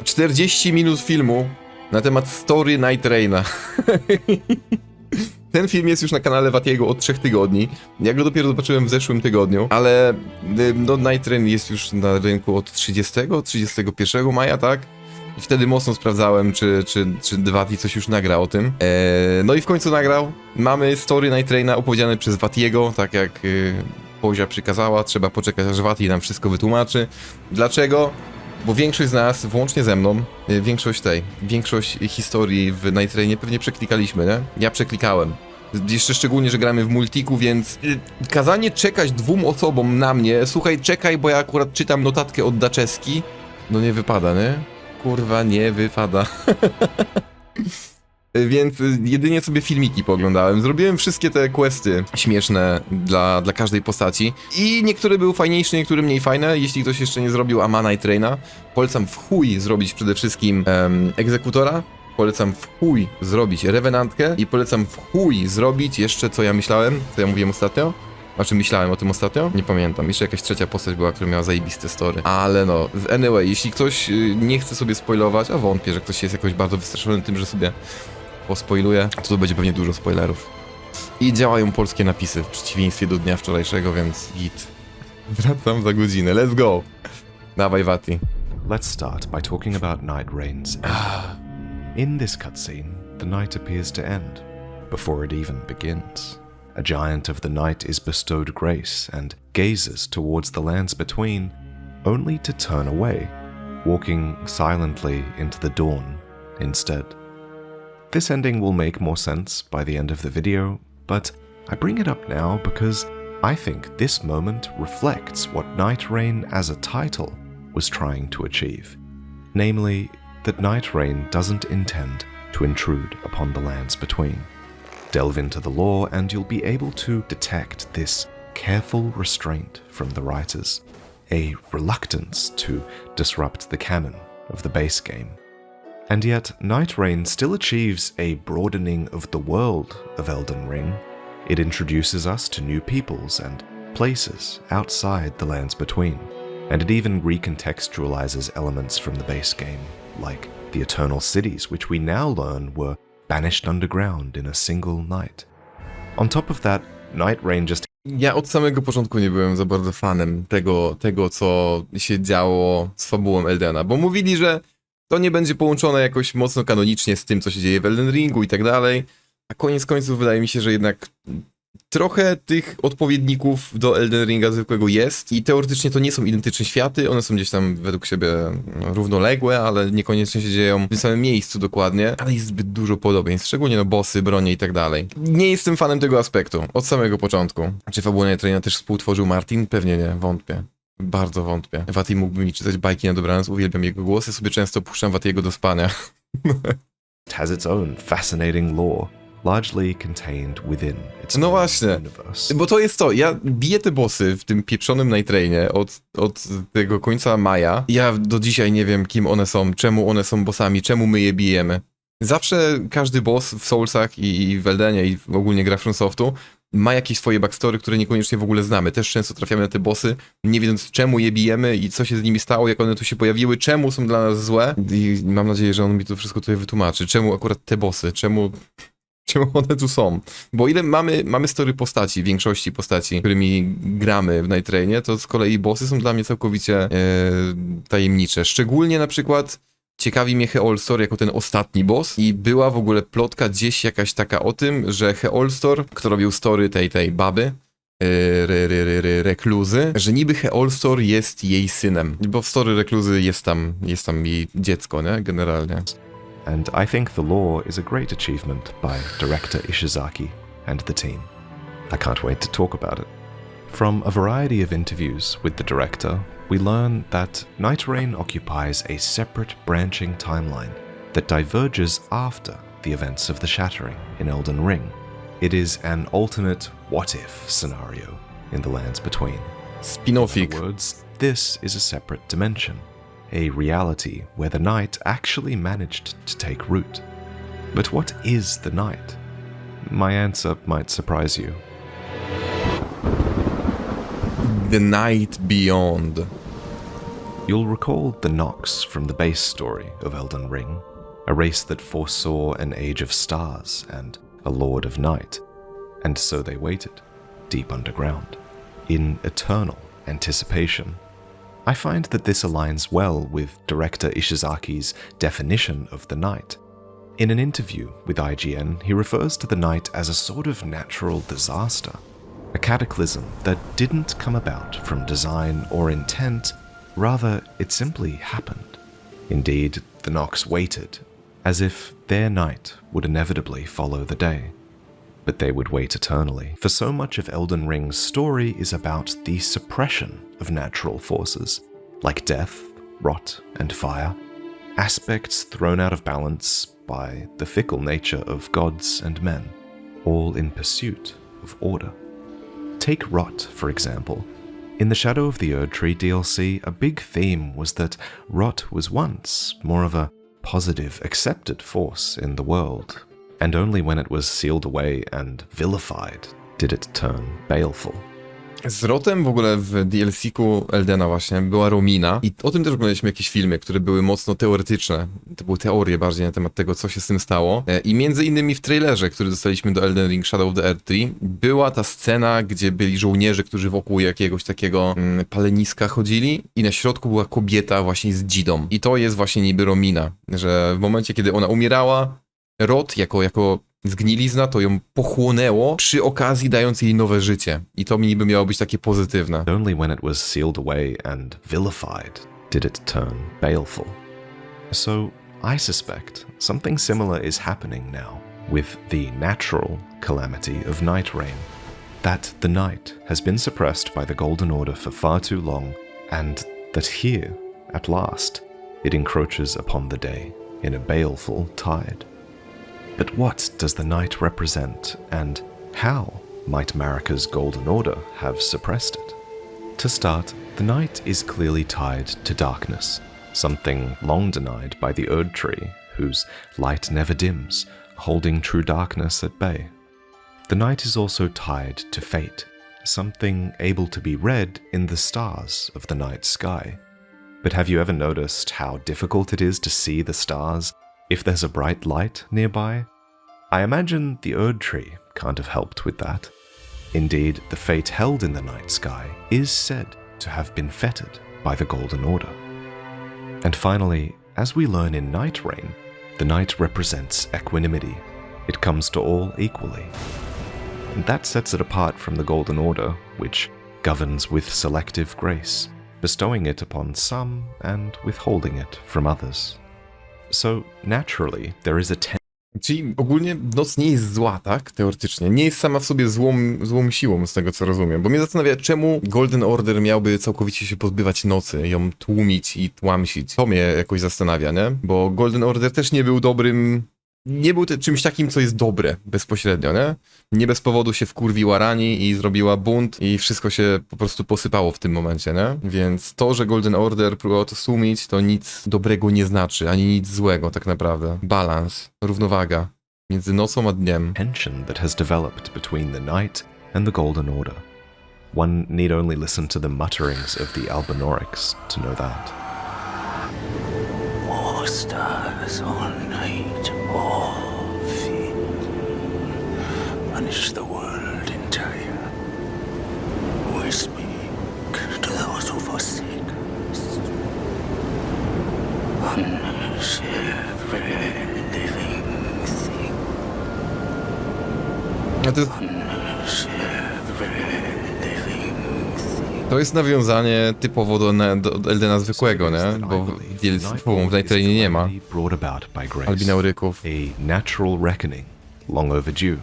40 minut filmu na temat story Nightraigna. Ten film jest już na kanale Vaatiego od 3 tygodni. Ja go dopiero zobaczyłem w zeszłym tygodniu, ale no, Nightraign jest już na rynku od 31 maja, tak? I wtedy mocno sprawdzałem, czy Vaati coś już nagra o tym. No i w końcu nagrał. Mamy story Nightraigna opowiedziane przez Vaatiego, tak jak Pozia przykazała. Trzeba poczekać, aż Vaati nam wszystko wytłumaczy. Dlaczego? Bo większość z nas, włącznie ze mną, większość historii w Nightrainie pewnie przeklikaliśmy, nie? Ja przeklikałem. Jeszcze szczególnie, że gramy w multiku, więc kazanie czekać 2 osobom na mnie, słuchaj, czekaj, bo ja akurat czytam notatkę od Daczeski, no nie wypada, nie? Kurwa, nie wypada. Więc jedynie sobie filmiki pooglądałem. Zrobiłem wszystkie te questy śmieszne dla każdej postaci. I niektóre były fajniejsze, niektóre mniej fajne. Jeśli ktoś jeszcze nie zrobił Nightraina, polecam w chuj zrobić przede wszystkim egzekutora. Polecam w chuj zrobić rewenantkę. I polecam w chuj zrobić jeszcze, co ja mówiłem ostatnio. O czym myślałem o tym ostatnio? Nie pamiętam. Jeszcze jakaś trzecia postać była, która miała zajebiste story. Ale no, anyway, jeśli ktoś nie chce sobie spoilować, a wątpię, że ktoś jest jakoś bardzo wystraszony tym, że sobie pospoiluje, to będzie pewnie dużo spoilerów. I działają polskie napisy, w przeciwieństwie do dnia wczorajszego, więc git. Wracam za godzinę, let's go! Dawaj, Vaati. Let's start by talking about Nightrain's end. In this cutscene, the night appears to end, before it even begins. A giant of the night is bestowed grace and gazes towards the lands between, only to turn away, walking silently into the dawn instead. This ending will make more sense by the end of the video, but I bring it up now because I think this moment reflects what Nightrain as a title was trying to achieve. Namely, that Nightrain doesn't intend to intrude upon the lands between. Delve into the lore and you'll be able to detect this careful restraint from the writers, a reluctance to disrupt the canon of the base game. And yet, Nightrain still achieves a broadening of the world of Elden Ring. It introduces us to new peoples and places outside the lands between, and it even recontextualizes elements from the base game, like the eternal cities, which we now learn were banished underground in a single night. On top of that, Nightrain just... Ja od samego początku nie byłem za bardzo fanem tego co się działo z fabułą Eldena, bo mówili, że to nie będzie połączone jakoś mocno kanonicznie z tym, co się dzieje w Elden Ringu i tak dalej, a koniec końców wydaje mi się, że jednak trochę tych odpowiedników do Elden Ringa zwykłego jest i teoretycznie to nie są identyczne światy, one są gdzieś tam według siebie równoległe, ale niekoniecznie się dzieją w tym samym miejscu dokładnie, ale jest zbyt dużo podobieństw, szczególnie no bossy, bronie i tak dalej. Nie jestem fanem tego aspektu, od samego początku. Czy fabułę Nightraina też współtworzył Martin? Pewnie nie, wątpię. Bardzo wątpię. Vaati mógłby mi czytać bajki na dobranoc, uwielbiam jego głos, ja sobie często puszczam Vaatiego do spania. It has its own fascinating lore, largely contained within its no own właśnie, universe. bo to jest to, ja biję te bossy w tym pieprzonym Nightrainie od tego końca maja. Ja do dzisiaj nie wiem, kim one są, czemu one są bossami, czemu my je bijemy. Zawsze każdy boss w Soulsach i w Eldenie i ogólnie gra From Softu ma jakieś swoje backstory, które niekoniecznie w ogóle znamy. Też często trafiamy na te bossy, nie wiedząc czemu je bijemy i co się z nimi stało, jak one tu się pojawiły, czemu są dla nas złe. I mam nadzieję, że on mi to wszystko tutaj wytłumaczy. Czemu akurat te bossy, czemu one tu są. Bo o ile mamy story postaci, większości postaci, którymi gramy w Nightrainie, to z kolei bossy są dla mnie całkowicie tajemnicze. Szczególnie na przykład ciekawi mnie Heolstor jako ten ostatni boss i była w ogóle plotka gdzieś jakaś taka o tym, że Heolstor, kto robił story tej baby, rekluzy, że niby Heolstor jest jej synem, bo w story rekluzy jest tam jej dziecko, nie? Generalnie. And I think the lore is a great achievement by director Ishizaki and the team. I can't wait to talk about it. From a variety of interviews with the director, we learn that Nightrain occupies a separate branching timeline that diverges after the events of the Shattering in Elden Ring. It is an alternate what-if scenario in the lands between. Spin-offik. In other words, this is a separate dimension, a reality where the night actually managed to take root. But what is the night? My answer might surprise you. The Night Beyond. You'll recall the Nox from the base story of Elden Ring, a race that foresaw an age of stars and a lord of night, and so they waited, deep underground, in eternal anticipation. I find that this aligns well with director Ishizaki's definition of the night. In an interview with IGN, he refers to the night as a sort of natural disaster, a cataclysm that didn't come about from design or intent, rather it simply happened. Indeed, the Nox waited, as if their night would inevitably follow the day. But they would wait eternally, for so much of Elden Ring's story is about the suppression of natural forces, like death, rot, and fire, aspects thrown out of balance by the fickle nature of gods and men, all in pursuit of order. Take rot, for example. In the Shadow of the Erdtree DLC, a big theme was that rot was once more of a positive, accepted force in the world, and only when it was sealed away and vilified did it turn baleful. Z rotem w ogóle w DLC-ku Eldena właśnie była Romina i o tym też oglądaliśmy jakieś filmy, które były mocno teoretyczne. To były teorie bardziej na temat tego, co się z tym stało. I między innymi w trailerze, który dostaliśmy do Elden Ring Shadow of the Erdtree, była ta scena, gdzie byli żołnierze, którzy wokół jakiegoś takiego paleniska chodzili i na środku była kobieta właśnie z dzidą. I to jest właśnie niby Romina, że w momencie, kiedy ona umierała, rot jako zgnilizna to ją pochłonęło, przy okazji dając jej nowe życie. I to mi niby miało być takie pozytywne. Only when it was sealed away and vilified did it turn baleful. So I suspect something similar is happening now with the natural calamity of night rain. That the night has been suppressed by the Golden Order for far too long, and that here, at last, it encroaches upon the day in a baleful tide. But what does the night represent, and how might Marika's Golden Order have suppressed it? To start, the night is clearly tied to darkness, something long denied by the Erdtree, whose light never dims, holding true darkness at bay. The night is also tied to fate, something able to be read in the stars of the night sky. But have you ever noticed how difficult it is to see the stars if there's a bright light nearby? I imagine the Erdtree can't have helped with that. Indeed, the fate held in the night sky is said to have been fettered by the Golden Order. And finally, as we learn in Night Rain, the night represents equanimity. It comes to all equally. And that sets it apart from the Golden Order, which governs with selective grace, bestowing it upon some and withholding it from others. So naturally, there is a Czyli ogólnie noc nie jest zła, tak? Teoretycznie. Nie jest sama w sobie złą siłą, z tego co rozumiem. Bo mnie zastanawia, czemu Golden Order miałby całkowicie się pozbywać nocy, ją tłumić i tłamsić. To mnie jakoś zastanawia, nie? Bo Golden Order też nie był dobrym... Nie był czymś takim, co jest dobre bezpośrednio, nie? Nie bez powodu się wkurwiła Rani i zrobiła bunt i wszystko się po prostu posypało w tym momencie, nie? Więc to, że Golden Order próbował to stłumić, to nic dobrego nie znaczy, ani nic złego tak naprawdę. Balans, równowaga między nocą a dniem. Tension that has developed between the night and the Golden Order. One need only listen to the mutterings of the Albinaurics to know that. More stars all night, more fear. Punish the world entire. We speak to those who forsake us. Punish every living thing. Punish every living thing. To jest nawiązanie typowo do Eldena zwykłego, nie? Bo w Night Rainie nie ma albinauryków. A natural reckoning, long overdue.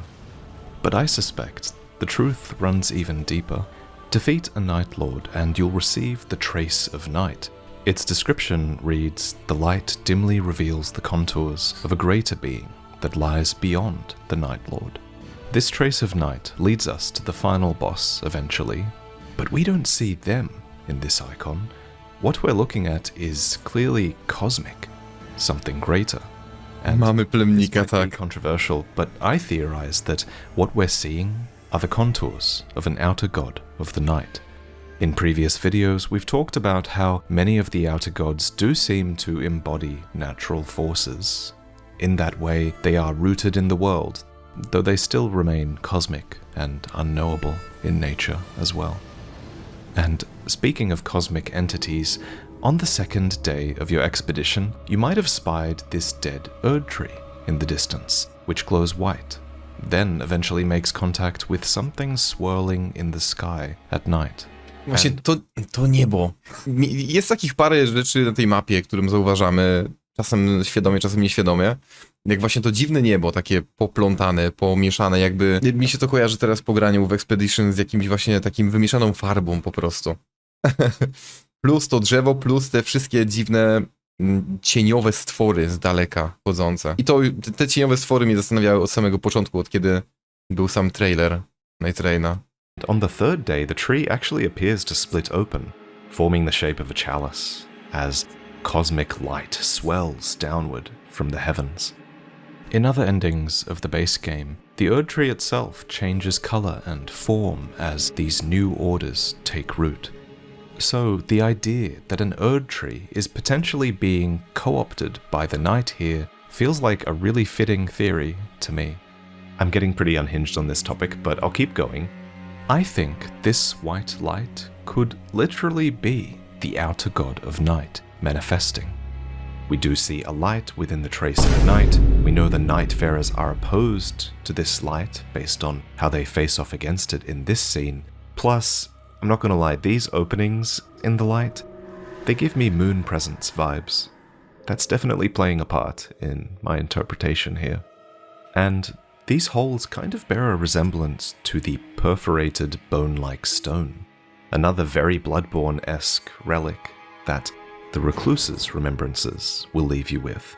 But I suspect the truth runs even deeper. Defeat a Night Lord and you'll receive the trace of night. Its description reads, "The light dimly reveals the contours of a greater being that lies beyond the Night Lord." This trace of night leads us to the final boss eventually, but we don't see them in this icon. What we're looking at is clearly cosmic, something greater. And Mamy plemnika, this might be tak. controversial, but I theorize that what we're seeing are the contours of an outer god of the night. In previous videos, we've talked about how many of the outer gods do seem to embody natural forces. In that way, they are rooted in the world, though they still remain cosmic and unknowable in nature as well. And speaking of cosmic entities, on the second day of your expedition, you might have spied this dead Erd tree in the distance, which glows white, then eventually makes contact with something swirling in the sky at night. Właśnie to niebo. Jest takich parę rzeczy na tej mapie, którym zauważamy, czasem świadomie, czasem nieświadomie. Jak właśnie to dziwne niebo, takie poplątane, pomieszane, jakby... Mi się to kojarzy teraz po graniu w Expedition z jakimś właśnie takim wymieszaną farbą po prostu. Plus to drzewo, plus te wszystkie dziwne cieniowe stwory z daleka chodzące. I to te cieniowe stwory mnie zastanawiały od samego początku, od kiedy był sam trailer Nightraigna. On the third day, the tree actually appears to split open, forming the shape of a chalice, as cosmic light swells downward from the heavens. In other endings of the base game, the Erd tree itself changes color and form as these new orders take root. So the idea that an Erd tree is potentially being co-opted by the night here feels like a really fitting theory to me. I'm getting pretty unhinged on this topic, but I'll keep going. I think this white light could literally be the outer god of night manifesting. We do see a light within the trace of the night. We know the Nightfarers are opposed to this light based on how they face off against it in this scene. Plus, I'm not gonna lie, these openings in the light, they give me moon presence vibes. That's definitely playing a part in my interpretation here. And these holes kind of bear a resemblance to the perforated bone-like stone, another very Bloodborne-esque relic that the Recluse's remembrances will leave you with.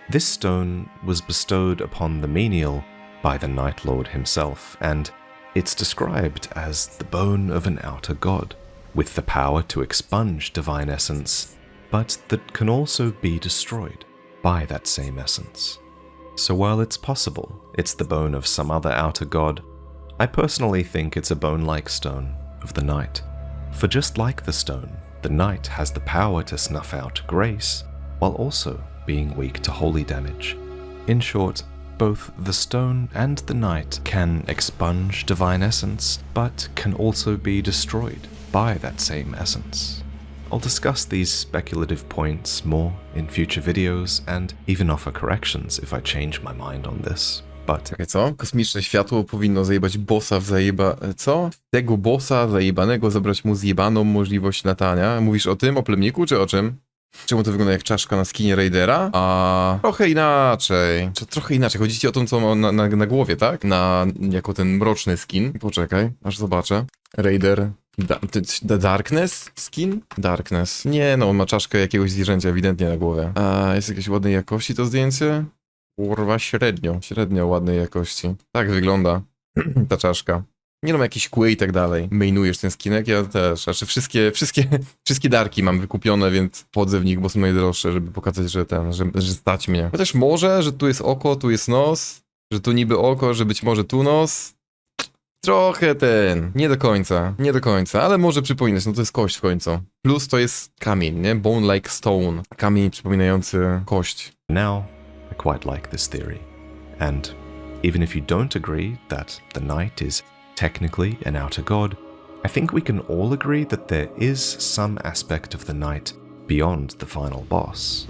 This stone was bestowed upon the menial by the Night Lord himself, and it's described as the bone of an outer god, with the power to expunge divine essence, but that can also be destroyed by that same essence. So while it's possible it's the bone of some other outer god, I personally think it's a bone-like stone of the night. For just like the stone, the night has the power to snuff out grace, while also being weak to holy damage. In short, both the stone and the night can expunge divine essence, but can also be destroyed by that same essence. I'll discuss these speculative points more in future videos and even offer corrections if I change my mind on this, but... Czekaj, co? Kosmiczne światło powinno zajebać bossa w Co? Tego bossa zajebanego zabrać mu zjebaną możliwość latania. Mówisz o tym, o plemniku, czy o czym? Czemu to wygląda jak czaszka na skinie Raidera? A trochę inaczej. Trochę inaczej. Chodzi ci o to, co ma na głowie, tak? Jako ten mroczny skin. Poczekaj, aż zobaczę. Raider... Darkness? Skin? Darkness. Nie, no on ma czaszkę jakiegoś zwierzęcia ewidentnie na głowie. A jest jakiejś ładnej jakości to zdjęcie? Kurwa, średnio ładnej jakości. Tak wygląda ta czaszka. Nie no, jakiś kły i tak dalej. Mainujesz ten skinek? Ja też. Znaczy wszystkie darki mam wykupione, więc wchodzę w nich, bo są najdroższe, żeby pokazać, że stać mnie. Chociaż może, że tu jest oko, tu jest nos, że tu niby oko, że być może tu nos. Trochę nie do końca, ale może przypominać, no to jest kość w końcu. Plus to jest kamień, nie? Bone like stone. Kamień przypominający kość. Now, I quite like this theory. And even if you don't agree that the night is technically an outer god, I think we can all agree that there is some aspect of the night beyond the final boss.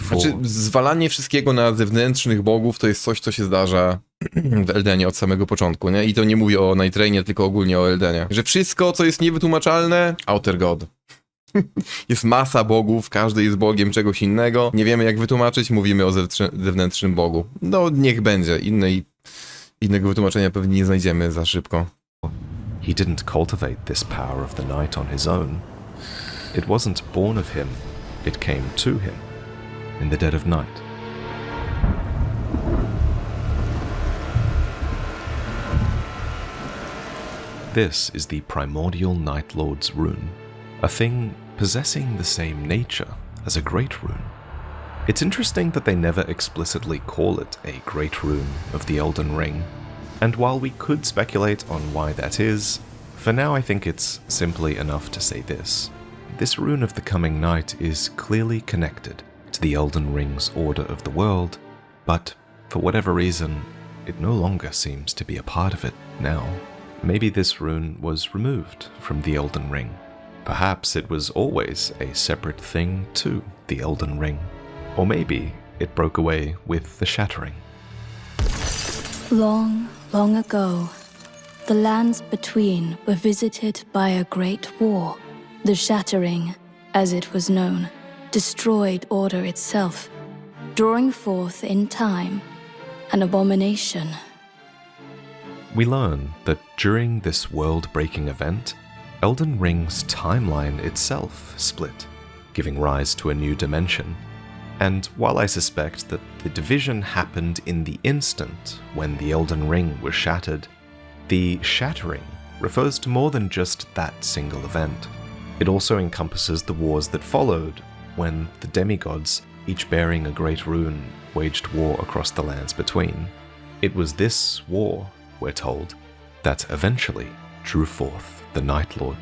Znaczy, zwalanie wszystkiego na zewnętrznych bogów to jest coś, co się zdarza w Eldenie od samego początku, nie? I to nie mówię o Nightrainie, tylko ogólnie o Eldenie. Że wszystko, co jest niewytłumaczalne, outer god. Jest masa bogów, każdy jest bogiem czegoś innego. Nie wiemy jak wytłumaczyć, mówimy o zewnętrznym bogu. No niech będzie, innego wytłumaczenia pewnie nie znajdziemy za szybko. He didn't cultivate this power of the night on his own. It wasn't born of him, it came to him in the dead of night. This is the primordial Night Lord's rune, a thing possessing the same nature as a great rune. It's interesting that they never explicitly call it a great rune of the Elden Ring, and while we could speculate on why that is, For now, I think it's simply enough to say this. This rune of the coming night is clearly connected to the Elden Ring's order of the world, but for whatever reason, it no longer seems to be a part of it now. Maybe this rune was removed from the Elden Ring. Perhaps it was always a separate thing to the Elden Ring. Or maybe it broke away with the shattering. Long, long ago, the lands between were visited by a great war. The shattering, as it was known, destroyed order itself, drawing forth in time an abomination. We learn that during this world-breaking event, Elden Ring's timeline itself split, giving rise to a new dimension. And while I suspect that the division happened in the instant when the Elden Ring was shattered, the shattering refers to more than just that single event. It also encompasses the wars that followed, when the demigods, each bearing a great rune, waged war across the lands between. It was this war, we're told, that eventually drew forth the Night Lord.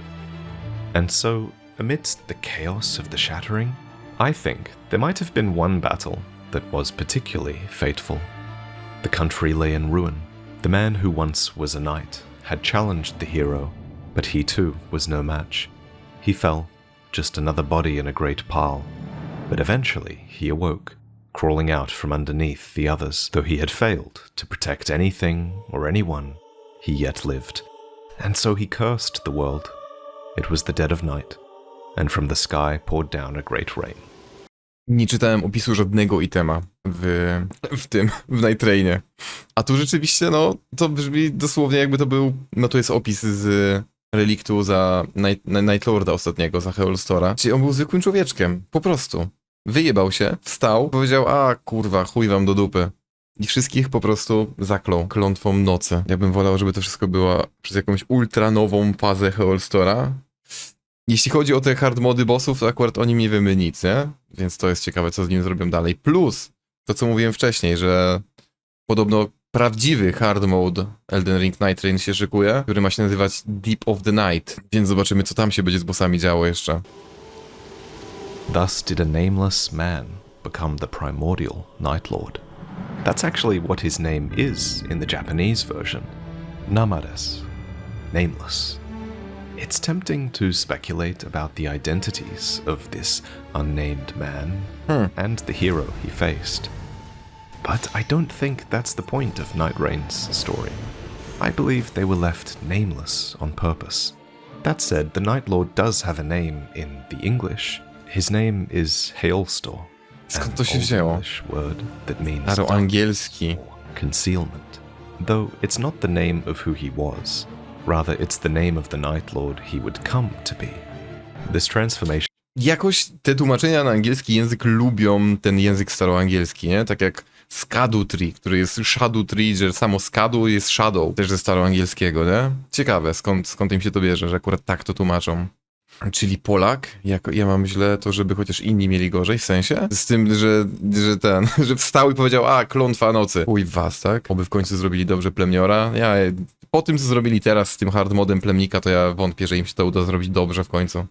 And so, amidst the chaos of the shattering, I think there might have been one battle that was particularly fateful. The country lay in ruin. The man who once was a knight had challenged the hero, but he too was no match. He fell, just another body in a great pile. But eventually he awoke, crawling out from underneath the others. Though he had failed to protect anything or anyone, he yet lived. And so he cursed the world. It was the dead of night, and from the sky poured down a great rain. Nie czytałem opisu żadnego itema w Night Trainie. A tu rzeczywiście, no, to brzmi dosłownie jakby to był, no to jest opis z reliktu za Night Lorda ostatniego, za Heolstora. Czyli on był zwykłym człowieczkiem, po prostu. Wyjebał się, wstał, powiedział, a kurwa, chuj wam do dupy. I wszystkich po prostu zaklął klątwą nocy. Ja bym wolał, żeby to wszystko było przez jakąś ultra nową fazę Heolstora. Jeśli chodzi o te hard mody bossów, to akurat o nim nie wiemy nic, nie? Więc to jest ciekawe, co z nim zrobią dalej. Plus to, co mówiłem wcześniej, że podobno prawdziwy hard mode Elden Ring Nightreigne się szykuje, który ma się nazywać Deep of the Night. Więc zobaczymy, co tam się będzie z bossami działo jeszcze. Thus did a nameless man become the primordial Night Lord. That's actually what his name is in the Japanese version. Namares. Nameless. It's tempting to speculate about the identities of this unnamed man and the hero he faced. But I don't think that's the point of Nightrein's story. I believe they were left nameless on purpose. That said, the Night Lord does have a name in the English. His name is Heolstor. Skąd to się wzięło? English word that means Staroangielski. concealment. Though it's not the name of who he was. Rather, it's the name of the Night Lord he would come to be. This transformation... Jakoś te tłumaczenia na angielski język lubią ten język staroangielski, nie? Tak jak Skadu Tree, który jest Shadow Tree, że samo Skadu jest Shadow, też ze staroangielskiego, nie? Ciekawe, skąd im się to bierze, że akurat tak to tłumaczą. Czyli Polak, ja mam źle to, żeby chociaż inni mieli gorzej, w sensie? Z tym, że wstał i powiedział, a, klątwa nocy. Uj, was, tak? Oby w końcu zrobili dobrze plemniora. Po tym, co zrobili teraz z tym hard modem plemnika, to ja wątpię, że im się to uda zrobić dobrze w końcu.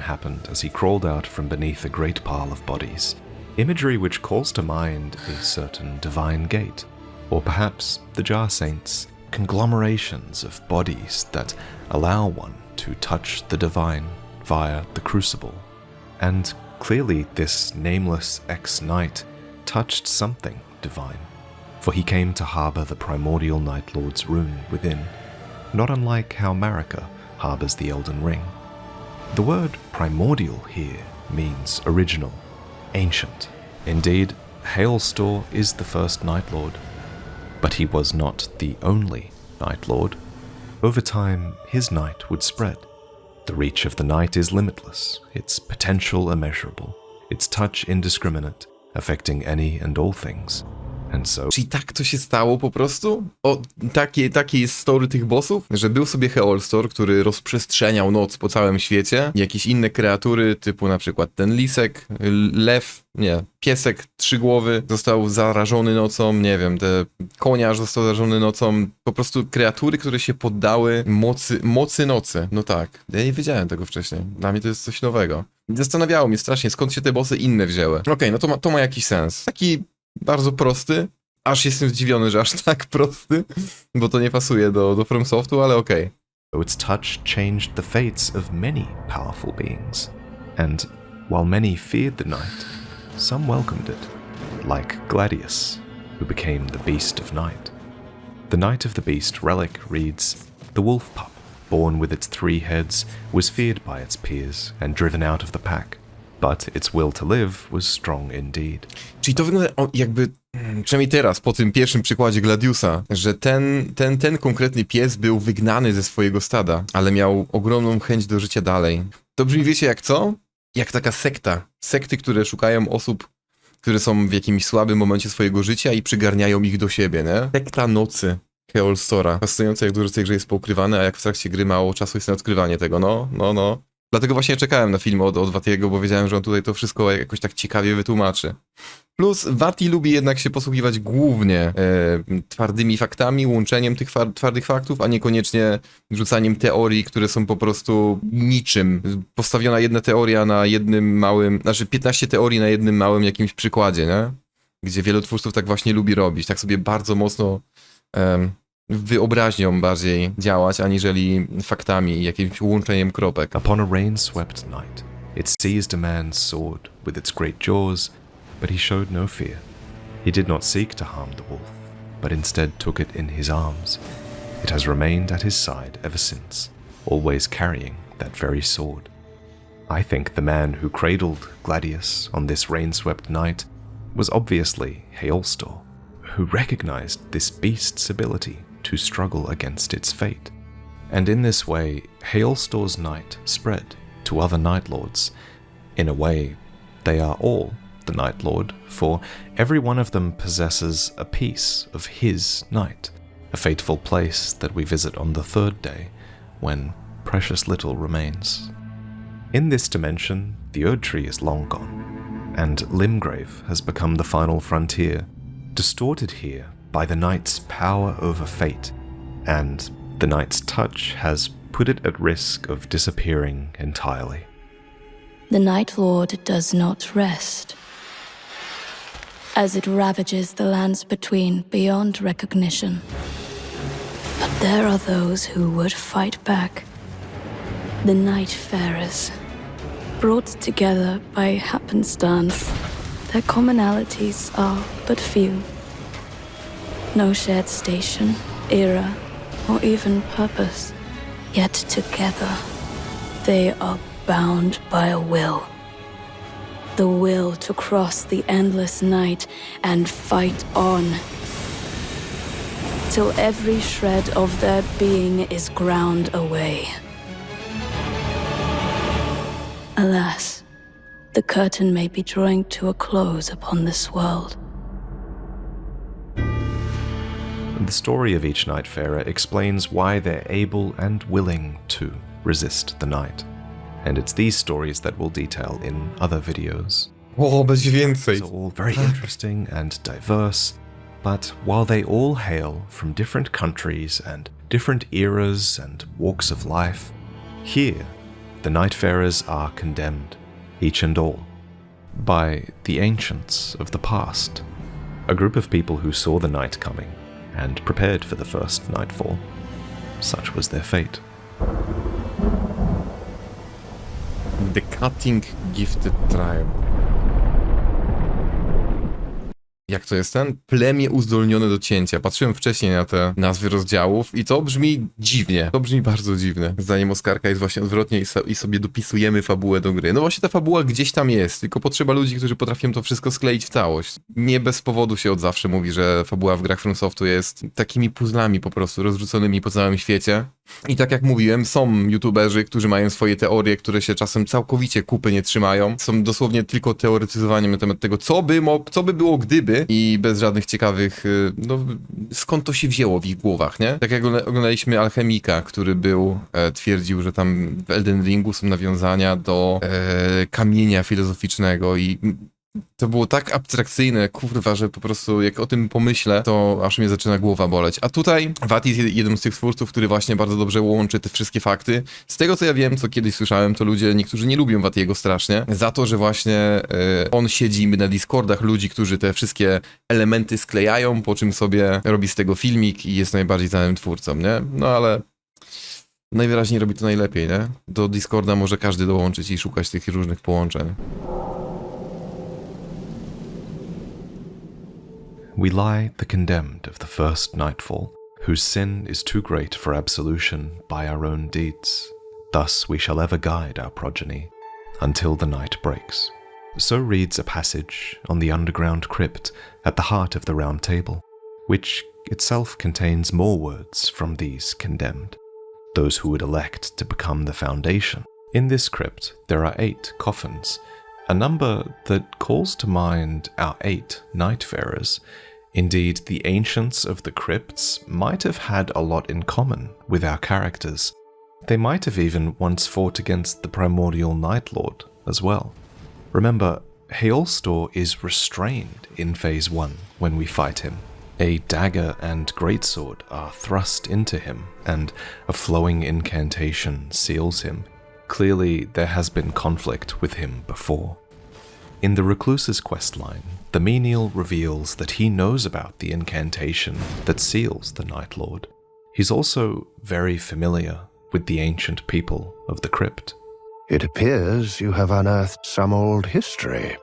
happened as he crawled out from beneath a great pile of bodies. Imagery which calls to mind a certain divine gate, or perhaps the Jar Saints, conglomerations of bodies that allow one to touch the divine via the crucible. And clearly this nameless ex-knight touched something divine, for he came to harbour the primordial Night Lord's rune within, not unlike how Marika harbours the Elden Ring. The word primordial here means original, ancient. Indeed, Heolstor is the first Night Lord, but he was not the only Night Lord. Over time, his night would spread. The reach of the night is limitless, its potential immeasurable, its touch indiscriminate, affecting any and all things. And so Czyli tak to się stało po prostu? O, takie jest story tych bossów? Że był sobie Heolstor, który rozprzestrzeniał noc po całym świecie. Jakieś inne kreatury, typu na przykład ten lisek, lew, nie, piesek trzygłowy został zarażony nocą, nie wiem, koniarz został zarażony nocą. Po prostu kreatury, które się poddały mocy nocy. No tak, ja nie wiedziałem tego wcześniej. Dla mnie to jest coś nowego. Zastanawiało mnie strasznie, skąd się te bossy inne wzięły. Okej, no to ma jakiś sens. Taki bardzo prosty. Aż jestem zdziwiony, że aż tak prosty, bo to nie pasuje do FromSoftu, ale okej. its touch changed the fates of many powerful beings. And while many feared the night, some welcomed it, like Gladius, who became the Beast of Night. The Night of the Beast relic reads, "The wolf pup, born with its 3 heads, was feared by its peers and driven out of the pack, but its will to live was strong indeed." Czyli to wygląda jakby, przynajmniej teraz, po tym pierwszym przykładzie Gladiusa, że ten konkretny pies był wygnany ze swojego stada, ale miał ogromną chęć do życia dalej. To brzmi, wiecie jak co? Jak taka sekta. Sekty, które szukają osób, które są w jakimś słabym momencie swojego życia i przygarniają ich do siebie, nie? Sekta nocy Heolstora. Fascynujące, jak dużo z tej grze jest poukrywane, a jak w trakcie gry mało czasu jest na odkrywanie tego, no. Dlatego właśnie czekałem na film od Vaatiego, bo wiedziałem, że on tutaj to wszystko jakoś tak ciekawie wytłumaczy. Plus Vaati lubi jednak się posługiwać głównie twardymi faktami, łączeniem tych twardych faktów, a niekoniecznie rzucaniem teorii, które są po prostu niczym. Postawiona jedna teoria na jednym małym, 15 teorii na jednym małym jakimś przykładzie, nie? Gdzie wielu twórców tak właśnie lubi robić, tak sobie bardzo mocno wyobraźnią bardziej działać, aniżeli faktami i jakimś łączeniem kropek. Upon a rain-swept night, it seized a man's sword with its great jaws, but he showed no fear. He did not seek to harm the wolf, but instead took it in his arms. It has remained at his side ever since, always carrying that very sword. I think the man who cradled Gladius on this rain-swept night was obviously Heolstor, who recognized this beast's ability to struggle against its fate. And in this way, Heolstor's night spread to other Night Lords. In a way, they are all the Night Lord, for every one of them possesses a piece of his night, a fateful place that we visit on the 3rd day, when precious little remains. In this dimension, the Erd Tree is long gone, and Limgrave has become the final frontier, distorted here by the Night's power over fate, and the Night's touch has put it at risk of disappearing entirely. The Night Lord does not rest, as it ravages the lands between beyond recognition. But there are those who would fight back. The Nightfarers, brought together by happenstance, their commonalities are but few. No shared station, era, or even purpose. Yet together, they are bound by a will. The will to cross the endless night and fight on. Till every shred of their being is ground away. Alas, the curtain may be drawing to a close upon this world. The story of each Nightfarer explains why they're able and willing to resist the night. And it's these stories that we'll detail in other videos. O, będzie więcej. It's all very interesting and diverse, but while they all hail from different countries and different eras and walks of life, here the Nightfarers are condemned, each and all, by the ancients of the past, a group of people who saw the night coming and prepared for the first nightfall. Such was their fate. The Cutting Gifted Tribe. Jak to jest ten? Plemię uzdolnione do cięcia. Patrzyłem wcześniej na te nazwy rozdziałów i to brzmi dziwnie. To brzmi bardzo dziwnie. Zdaniem Oskarka jest właśnie odwrotnie i sobie dopisujemy fabułę do gry. No właśnie ta fabuła gdzieś tam jest, tylko potrzeba ludzi, którzy potrafią to wszystko skleić w całość. Nie bez powodu się od zawsze mówi, że fabuła w grach FromSoftu jest takimi puzzlami po prostu rozrzuconymi po całym świecie. I tak jak mówiłem, są youtuberzy, którzy mają swoje teorie, które się czasem całkowicie kupy nie trzymają. Są dosłownie tylko teoretyzowaniem na temat tego, co by było gdyby i bez żadnych ciekawych, no skąd to się wzięło w ich głowach, nie? Tak jak oglądaliśmy Alchemika, który twierdził, że tam w Elden Ringu są nawiązania do kamienia filozoficznego i to było tak abstrakcyjne, kurwa, że po prostu jak o tym pomyślę, to aż mnie zaczyna głowa boleć. A tutaj Vaati jest jednym z tych twórców, który właśnie bardzo dobrze łączy te wszystkie fakty. Z tego co ja wiem, co kiedyś słyszałem, to niektórzy nie lubią Vaatiego strasznie, za to, że właśnie on siedzi na Discordach ludzi, którzy te wszystkie elementy sklejają, po czym sobie robi z tego filmik i jest najbardziej znanym twórcą, nie? No ale najwyraźniej robi to najlepiej, nie? Do Discorda może każdy dołączyć i szukać tych różnych połączeń. We lie the condemned of the first nightfall, whose sin is too great for absolution by our own deeds. Thus we shall ever guide our progeny, until the night breaks. So reads a passage on the underground crypt at the heart of the Round Table, which itself contains more words from these condemned, those who would elect to become the foundation. In this crypt there are 8 coffins, a number that calls to mind our 8 Nightfarers. Indeed, the ancients of the crypts might have had a lot in common with our characters. They might have even once fought against the primordial Night Lord as well. Remember, Heolstor is restrained in Phase 1 when we fight him. A dagger and greatsword are thrust into him, and a flowing incantation seals him. Clearly, there has been conflict with him before. In the Recluse's questline, the menial reveals that he knows about the incantation that seals the Night Lord. He's also very familiar with the ancient people of the crypt. It appears you have unearthed some old history.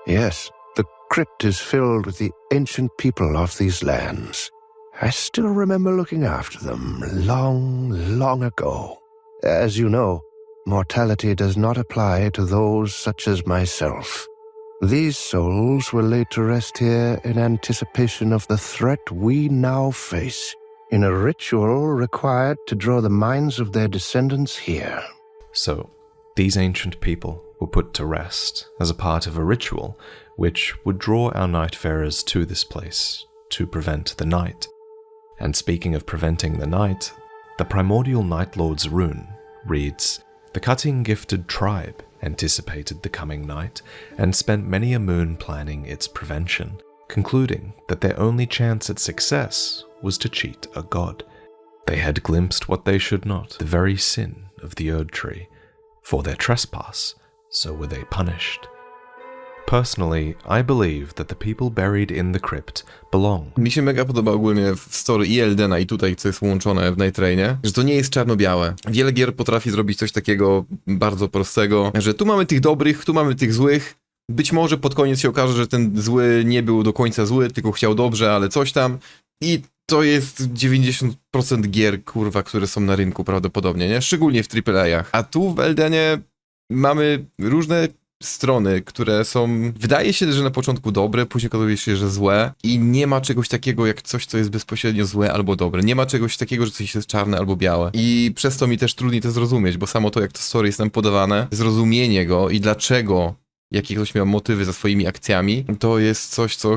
Yes, the crypt is filled with the ancient people of these lands. I still remember looking after them long, long ago. As you know, mortality does not apply to those such as myself. These souls were laid to rest here in anticipation of the threat we now face, in a ritual required to draw the minds of their descendants here. So, these ancient people were put to rest as a part of a ritual which would draw our Nightfarers to this place to prevent the night. And speaking of preventing the night, the primordial Night Lord's rune reads, "The cutting-gifted tribe anticipated the coming night and spent many a moon planning its prevention, concluding that their only chance at success was to cheat a god. They had glimpsed what they should not, the very sin of the Erd Tree. For their trespass, so were they punished." Personally, I believe that the people buried in the crypt belong. Mi się mega podoba ogólnie w story i Eldena i tutaj, co jest łączone w Nightrainie, że to nie jest czarno-białe. Wiele gier potrafi zrobić coś takiego bardzo prostego, że tu mamy tych dobrych, tu mamy tych złych. Być może pod koniec się okaże, że ten zły nie był do końca zły, tylko chciał dobrze, ale coś tam. I to jest 90% gier, kurwa, które są na rynku prawdopodobnie, nie? Szczególnie w AAA-ach. A tu w Eldenie mamy różne strony, które są, wydaje się, że na początku dobre, później okazuje się, że złe i nie ma czegoś takiego jak coś, co jest bezpośrednio złe albo dobre. Nie ma czegoś takiego, że coś jest czarne albo białe. I przez to mi też trudniej to zrozumieć, bo samo to, jak to story jest nam podawane, zrozumienie go i dlaczego, jakie ktoś miał motywy za swoimi akcjami, to jest coś, co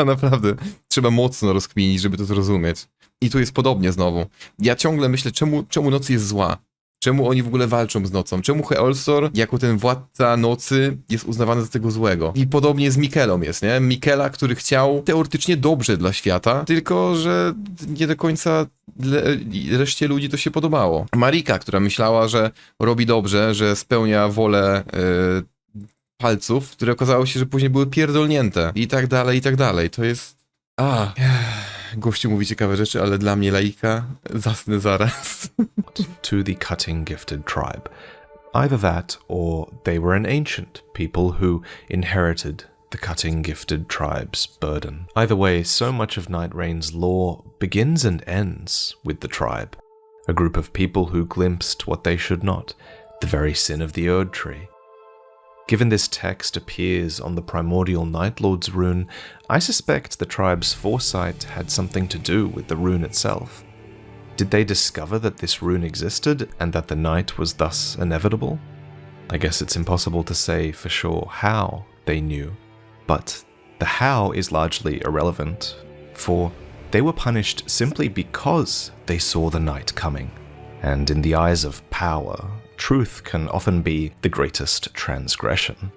naprawdę trzeba mocno rozkminić, żeby to zrozumieć. I tu jest podobnie znowu. Ja ciągle myślę, czemu noc jest zła? Czemu oni w ogóle walczą z nocą? Czemu Heolstor, jako ten władca nocy, jest uznawany za tego złego? I podobnie z Mikelą jest, nie? Mikela, który chciał teoretycznie dobrze dla świata, tylko że nie do końca reszcie ludzi to się podobało. Marika, która myślała, że robi dobrze, że spełnia wolę palców, które okazało się, że później były pierdolnięte. I tak dalej, i tak dalej. To jest... Gościu mówi ciekawe rzeczy, ale dla mnie laika zasnę zaraz. To the cutting-gifted tribe. Either that, or they were an ancient people who inherited the cutting-gifted tribe's burden. Either way, so much of Nightraign's lore begins and ends with the tribe, a group of people who glimpsed what they should not, the very sin of the Erd Tree. Given this text appears on the primordial Night Lord's rune, I suspect the tribe's foresight had something to do with the rune itself. Did they discover that this rune existed and that the night was thus inevitable? I guess it's impossible to say for sure how they knew, but the how is largely irrelevant, for they were punished simply because they saw the night coming. And in the eyes of power, truth can often be the greatest transgression.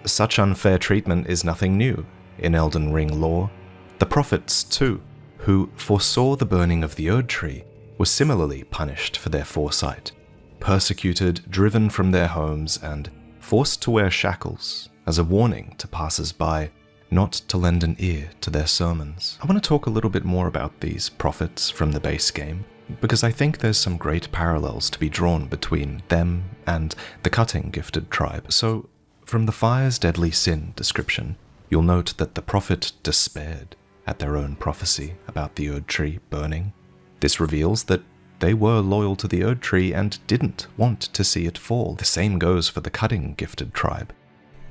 Such unfair treatment is nothing new in Elden Ring lore. The prophets, too, who foresaw the burning of the Erd Tree, were similarly punished for their foresight, persecuted, driven from their homes, and forced to wear shackles as a warning to passers-by not to lend an ear to their sermons. I want to talk a little bit more about these prophets from the base game, because I think there's some great parallels to be drawn between them and the cutting-gifted tribe. So, from the fire's deadly sin description, you'll note that the prophet despaired at their own prophecy about the Erd Tree burning. This reveals that they were loyal to the Erd Tree and didn't want to see it fall. The same goes for the cutting-gifted tribe.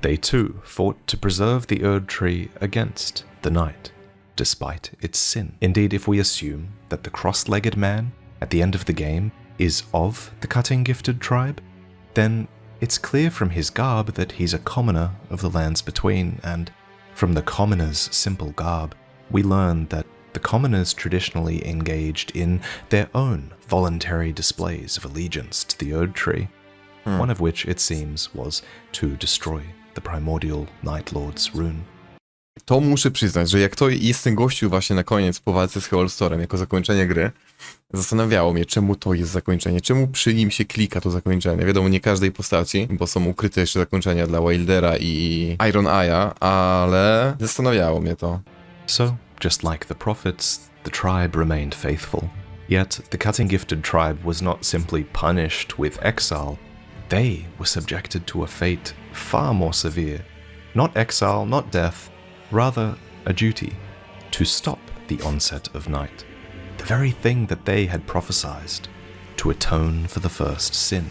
They too fought to preserve the Erd Tree against the night, despite its sin. Indeed, if we assume that the cross-legged man at the end of the game is of the cutting-gifted tribe, then it's clear from his garb that he's a commoner of the lands between, and from the commoner's simple garb, we learn that the commoners traditionally engaged in their own voluntary displays of allegiance to the Erd Tree, one of which, it seems, was to destroy the primordial Night Lord's rune. To muszę przyznać, że jak to jest ten gościu właśnie na koniec po walce z Heolstorem jako zakończenie gry, zastanawiało mnie, czemu to jest zakończenie, czemu przy nim się klika to zakończenie. Wiadomo, nie każdej postaci, bo są ukryte jeszcze zakończenia dla Wildera i Iron Eye'a, ale zastanawiało mnie to. So, just like the prophets, the tribe remained faithful. Yet, the cutting-gifted tribe was not simply punished with exile, they were subjected to a fate far more severe. Not exile, not death, rather a duty to stop the onset of night, the very thing that they had prophesied, to atone for the first sin.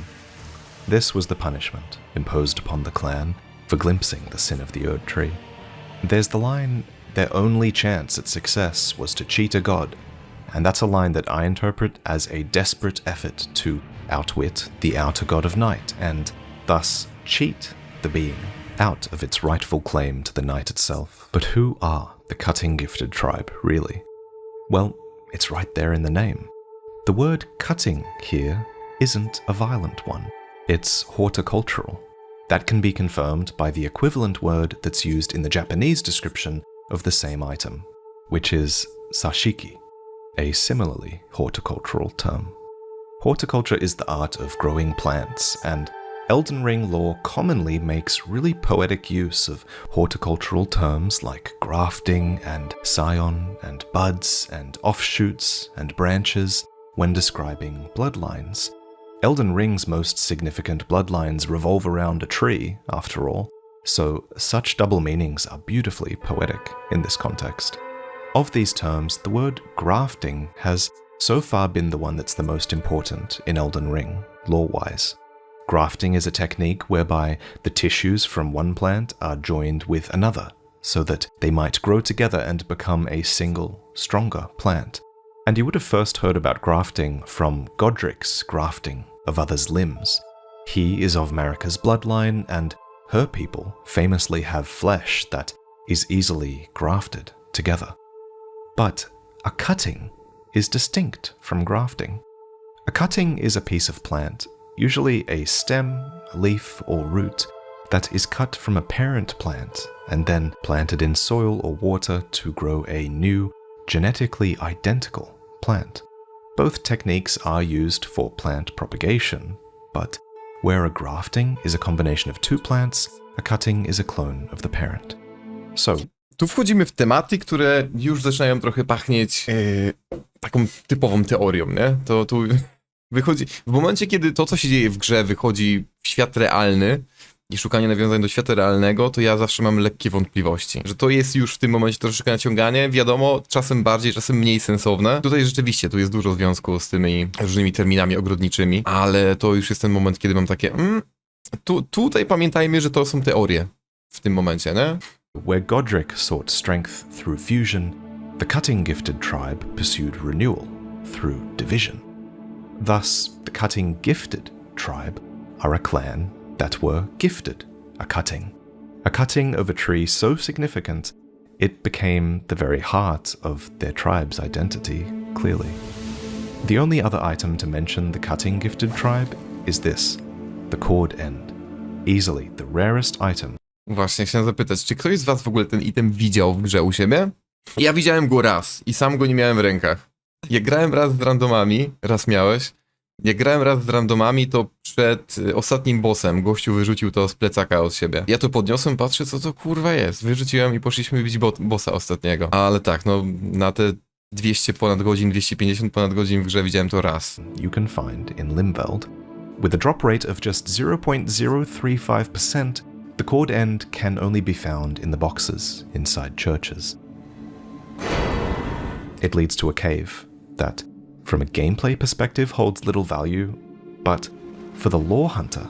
This was the punishment imposed upon the clan for glimpsing the sin of the Erd Tree. There's the line, their only chance at success was to cheat a god, and that's a line that I interpret as a desperate effort to outwit the outer god of night, and thus cheat the being out of its rightful claim to the night itself. But who are the cutting-gifted tribe, really? Well, it's right there in the name. The word cutting here isn't a violent one. It's horticultural. That can be confirmed by the equivalent word that's used in the Japanese description of the same item, which is sashiki, a similarly horticultural term. Horticulture is the art of growing plants, and Elden Ring lore commonly makes really poetic use of horticultural terms like grafting and scion and buds and offshoots and branches when describing bloodlines. Elden Ring's most significant bloodlines revolve around a tree, after all, so such double meanings are beautifully poetic in this context. Of these terms, the word grafting has so far been the one that's the most important in Elden Ring, lore-wise. Grafting is a technique whereby the tissues from one plant are joined with another, so that they might grow together and become a single, stronger plant. And you would have first heard about grafting from Godric's grafting of others' limbs. He is of Marika's bloodline, and her people famously have flesh that is easily grafted together. But a cutting is distinct from grafting. A cutting is a piece of plant, usually a stem, a leaf, or root, that is cut from a parent plant and then planted in soil or water to grow a new, genetically identical plant. Both techniques are used for plant propagation, but where a grafting is a combination of two plants, a cutting is a clone of the parent. So, Tu wchodzimy w tematy, które już zaczynają trochę pachnieć taką typową teorią, nie? To tu wychodzi... W momencie, kiedy to, co się dzieje w grze, wychodzi w świat realny i szukanie nawiązań do świata realnego, to ja zawsze mam lekkie wątpliwości. Że to jest już w tym momencie troszeczkę naciąganie, wiadomo, czasem bardziej, czasem mniej sensowne. Tutaj rzeczywiście, tu jest dużo związku z tymi różnymi terminami ogrodniczymi, ale to już jest ten moment, kiedy mam takie... tutaj pamiętajmy, że to są teorie w tym momencie, nie? where Godric sought strength through fusion, the cutting-gifted tribe pursued renewal through division. Thus, the cutting gifted tribe are a clan that were gifted a cutting. A cutting of a tree so significant, it became the very heart of their tribe's identity, clearly. The only other item to mention the cutting gifted tribe is this, the cord end. Easily the rarest item. Właśnie, chciałem zapytać, czy ktoś z was w ogóle ten item widział w grze u siebie? Ja widziałem go raz i sam go nie miałem w rękach. Jak grałem raz z randomami, raz miałeś, jak grałem raz z randomami, to przed ostatnim bossem gościu wyrzucił to z plecaka od siebie. Ja to podniosłem, patrzę, co to kurwa jest. Wyrzuciłem i poszliśmy bić bossa ostatniego. Ale tak, no na te 200 ponad godzin, 250 ponad godzin w grze widziałem to raz. You can find in Limveld. With a drop rate of just 0.035%, the cord end can only be found in the boxes inside churches. It leads to a cave that, from a gameplay perspective, holds little value, but for the lore hunter,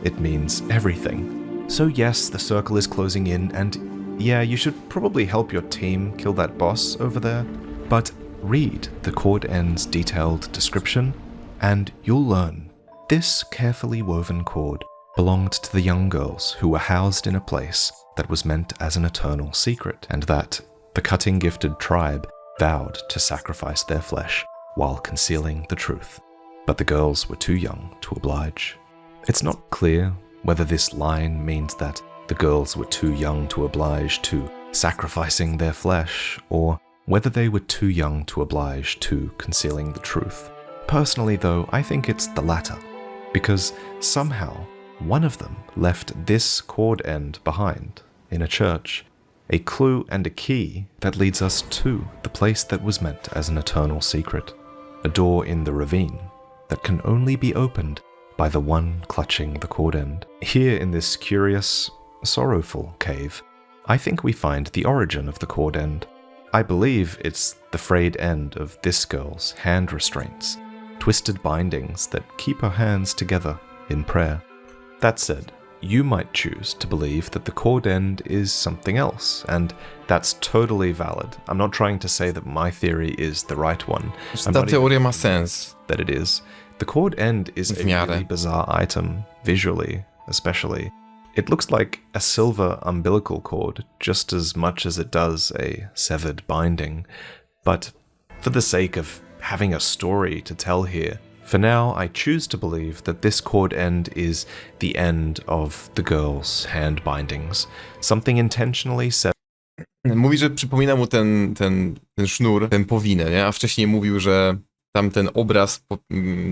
it means everything. So yes, the circle is closing in, and yeah, you should probably help your team kill that boss over there, but read the cord end's detailed description, and you'll learn this carefully woven cord belonged to the young girls who were housed in a place that was meant as an eternal secret, and that the cutting gifted tribe vowed to sacrifice their flesh while concealing the truth. But the girls were too young to oblige. It's not clear whether this line means that the girls were too young to oblige to sacrificing their flesh, or whether they were too young to oblige to concealing the truth. Personally, though, I think it's the latter, because somehow one of them left this cord end behind in a church, a clue and a key that leads us to the place that was meant as an eternal secret, a door in the ravine that can only be opened by the one clutching the cord end. Here in this curious, sorrowful cave, I think we find the origin of the cord end. I believe it's the frayed end of this girl's hand restraints, twisted bindings that keep her hands together in prayer. That said, you might choose to believe that the cord end is something else, and that's totally valid. I'm not trying to say that my theory is the right one. Ta teoria ma sens. That it is. The cord end is a really bizarre item, visually, especially. It looks like a silver umbilical cord, just as much as it does a severed binding. But for the sake of having a story to tell here, for now, I choose to believe that this cord end is the end of the girl's hand bindings. Something intentionally set. Mówi, że przypomina mu ten sznur, pępowinę, nie? A wcześniej mówił, że tamten obraz,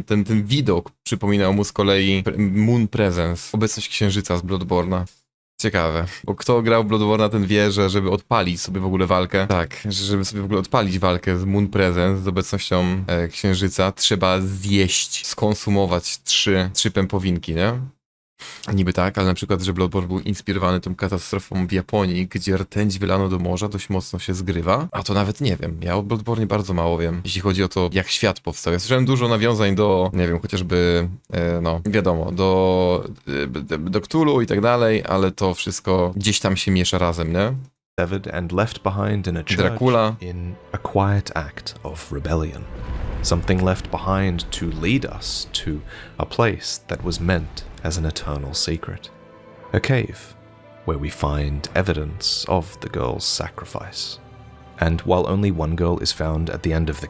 ten widok przypominał mu z kolei Moon Presence, obecność księżyca z Bloodborne'a. Ciekawe, bo kto grał w Bloodborne'a, ten wie, że żeby odpalić sobie w ogóle walkę, tak, żeby sobie w ogóle odpalić walkę z Moon Presence, z obecnością księżyca, trzeba zjeść, skonsumować trzy pępowinki, nie? Niby tak, ale na przykład, że Bloodborne był inspirowany tą katastrofą w Japonii, gdzie rtęć wylano do morza dość mocno się zgrywa, a to nawet nie wiem, ja o Bloodborne bardzo mało wiem, jeśli chodzi o to, jak świat powstał. Ja słyszałem dużo nawiązań do, nie wiem, chociażby, no, wiadomo, do Cthulhu i tak dalej, ale to wszystko gdzieś tam się miesza razem, nie? And left behind in a church Dracula. In a quiet act of rebellion. Something left behind to lead us to a place that was meant as an eternal secret. A cave where we find evidence of the girl's sacrifice. And while only one girl is found at the end of the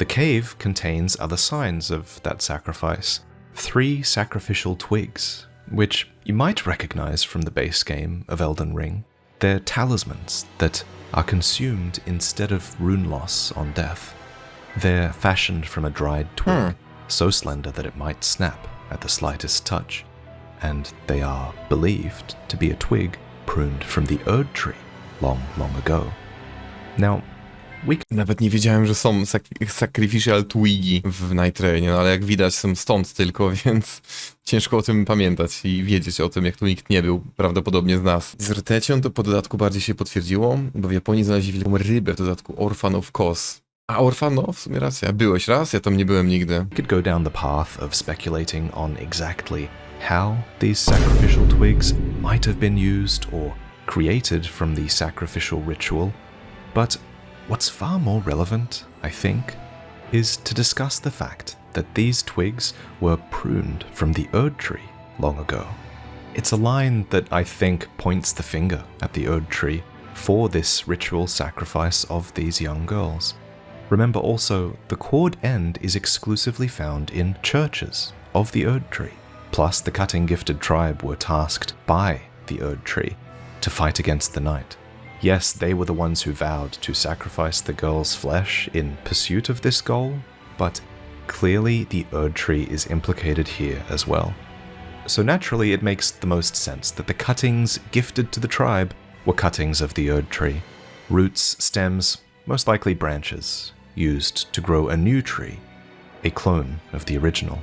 cave contains other signs of that sacrifice. 3 sacrificial twigs, which you might recognize from the base game of Elden Ring. They're talismans that are consumed instead of rune loss on death. They're fashioned from a dried twig, so slender that it might snap at the slightest touch, and they are believed to be a twig pruned from the Erd tree long, long ago. Now, Nawet nie wiedziałem, że są sacrificial twigi w Nightrainie, no ale jak widać są stąd tylko, więc ciężko o tym pamiętać i wiedzieć o tym, jak tu nikt nie był, prawdopodobnie z nas. Z rtęcią to po dodatku bardziej się potwierdziło, bo w Japonii znaleźli wielką rybę w dodatku Orphan of Kos. A Orphan, no w sumie racja. Byłeś raz? Ja tam nie byłem nigdy. We could go down the path of speculating on exactly how these sacrificial twigs might have been used or created from the sacrificial ritual, but what's far more relevant, I think, is to discuss the fact that these twigs were pruned from the Erd tree long ago. It's a line that I think points the finger at the Erd tree for this ritual sacrifice of these young girls. Remember also, the chord end is exclusively found in churches of the Erd tree. Plus, the cutting-gifted tribe were tasked by the Erd tree to fight against the night. Yes, they were the ones who vowed to sacrifice the girls' flesh in pursuit of this goal, but clearly the Erd tree is implicated here as well. So naturally, it makes the most sense that the cuttings gifted to the tribe were cuttings of the Erd tree. Roots, stems, most likely branches, used to grow a new tree, a clone of the original.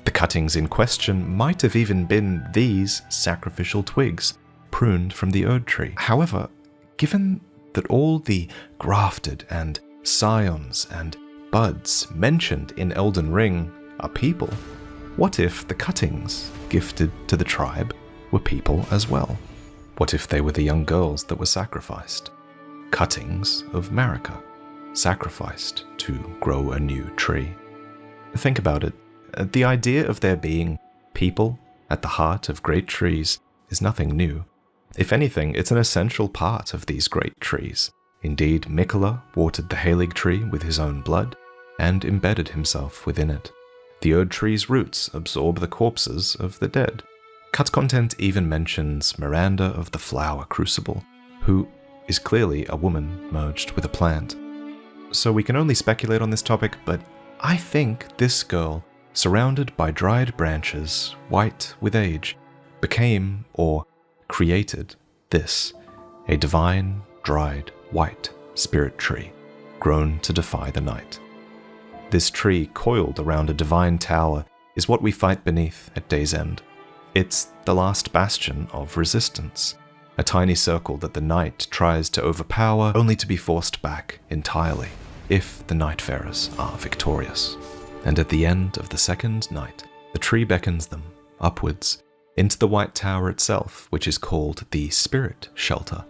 The cuttings in question might have even been these sacrificial twigs, pruned from the Erd tree. However, given that all the grafted and scions and buds mentioned in Elden Ring are people, what if the cuttings gifted to the tribe were people as well? What if they were the young girls that were sacrificed? Cuttings of Marika, sacrificed to grow a new tree. Think about it. The idea of there being people at the heart of great trees is nothing new. If anything, it's an essential part of these great trees. Indeed, Mikola watered the Halig tree with his own blood and embedded himself within it. The Erd tree's roots absorb the corpses of the dead. Cut content even mentions Miranda of the Flower Crucible, who is clearly a woman merged with a plant. So we can only speculate on this topic, but I think this girl, surrounded by dried branches, white with age, became, or created, this, a divine, dried, white spirit tree, grown to defy the night. This tree, coiled around a divine tower, is what we fight beneath at day's end. It's the last bastion of resistance, a tiny circle that the night tries to overpower, only to be forced back entirely, if the Nightfarers are victorious. And at the end of the second night, the tree beckons them upwards into the White Tower itself, which is called the Spirit Shelter,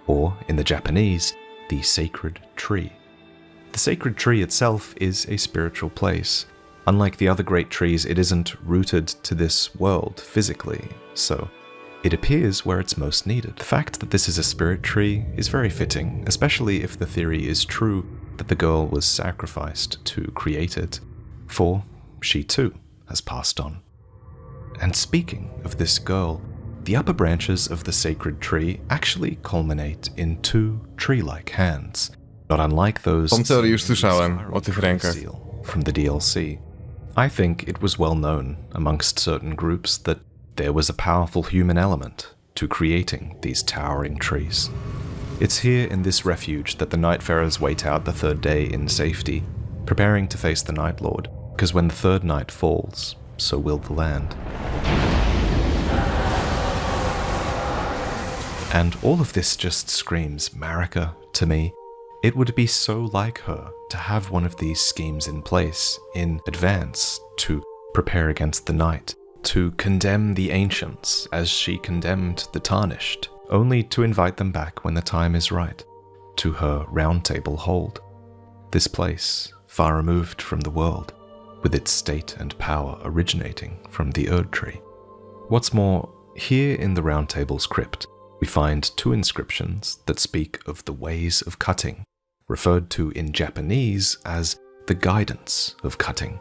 or in the Japanese, the Sacred Tree. The Sacred Tree itself is a spiritual place. Unlike the other great trees, it isn't rooted to this world physically, so it appears where it's most needed. The fact that this is a spirit tree is very fitting, especially if the theory is true that the girl was sacrificed to create it, for she too has passed on. And speaking of this girl, the upper branches of the sacred tree actually culminate in two tree-like hands, not unlike those Tą teorię już słyszałem o tych rękach. from the DLC. I think it was well known amongst certain groups that there was a powerful human element to creating these towering trees. It's here in this refuge that the Nightfarers wait out the third day in safety, preparing to face the Night Lord, because when the third night falls, so will the land. And all of this just screams Marika to me. It would be so like her to have one of these schemes in place in advance to prepare against the night, to condemn the ancients as she condemned the tarnished, only to invite them back when the time is right, to her round table hold. This place, far removed from the world, with its state and power originating from the Erd tree. What's more, here in the Round Table's crypt, we find two inscriptions that speak of the ways of cutting, referred to in Japanese as the guidance of cutting.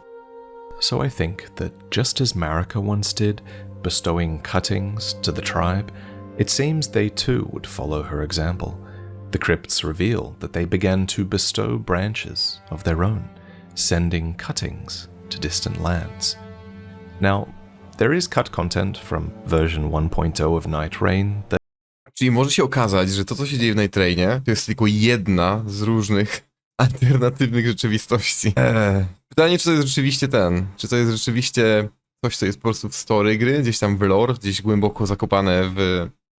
So I think that just as Marika once did, bestowing cuttings to the tribe, it seems they too would follow her example. The crypts reveal that they began to bestow branches of their own, sending cuttings to distant lands. Now, there is cut content from version 1.0 of Night Rain that Czyli może się okazać, że to, co się dzieje w Night Rainie, to jest tylko jedna z różnych alternatywnych rzeczywistości. Pytanie, czy to jest rzeczywiście czy to jest rzeczywiście coś, co jest po prostu w story gry, gdzieś tam w lore, gdzieś głęboko zakopane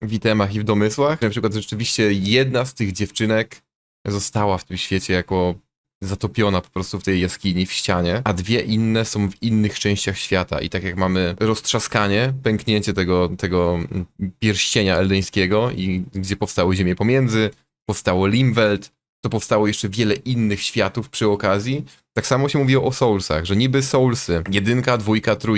w itemach i w domysłach. Na przykład rzeczywiście jedna z tych dziewczynek została w tym świecie jako zatopiona po prostu w tej jaskini, w ścianie, a dwie inne są w innych częściach świata. I tak jak mamy roztrzaskanie, pęknięcie tego pierścienia eldeńskiego i gdzie powstały ziemie pomiędzy, powstało Limwelt, to powstało jeszcze wiele innych światów przy okazji Tak samo się mówiło o Soulsach, że niby Soulsy, 1, 2, 3,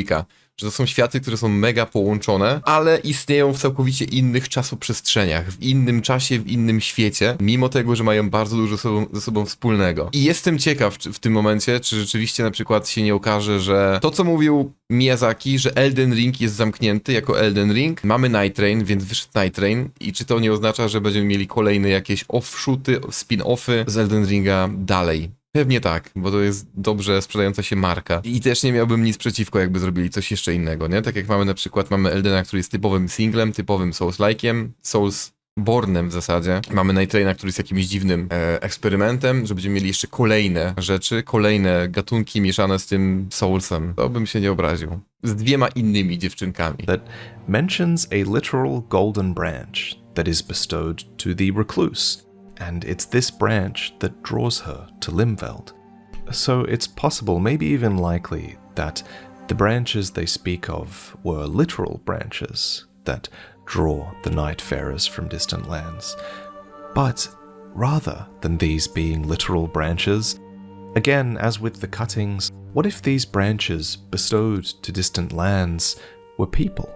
że to są światy, które są mega połączone, ale istnieją w całkowicie innych czasoprzestrzeniach, w innym czasie, w innym świecie, mimo tego, że mają bardzo dużo ze sobą wspólnego. I jestem ciekaw w tym momencie, czy rzeczywiście na przykład się nie okaże, że to, co mówił Miyazaki, że Elden Ring jest zamknięty jako Elden Ring, mamy Night Rain, więc wyszedł Night Rain i czy to nie oznacza, że będziemy mieli kolejne jakieś offshooty, spin-offy z Elden Ringa dalej. Pewnie tak, bo to jest dobrze sprzedająca się marka. I też nie miałbym nic przeciwko, jakby zrobili coś jeszcze innego, nie? Tak jak mamy na przykład, mamy Eldena, który jest typowym singlem, typowym Souls-like'iem, Souls-bornem w zasadzie. Mamy Night Raina, który jest jakimś dziwnym eksperymentem, że będziemy mieli jeszcze kolejne rzeczy, kolejne gatunki mieszane z tym Soulsem. To bym się nie obraził. Z 2 innymi dziewczynkami. That mentions a literal golden branch that is bestowed to the recluse. And it's this branch that draws her to Limveld. So it's possible, maybe even likely, that the branches they speak of were literal branches that draw the Nightfarers from distant lands. But rather than these being literal branches, again, as with the cuttings, what if these branches bestowed to distant lands were people?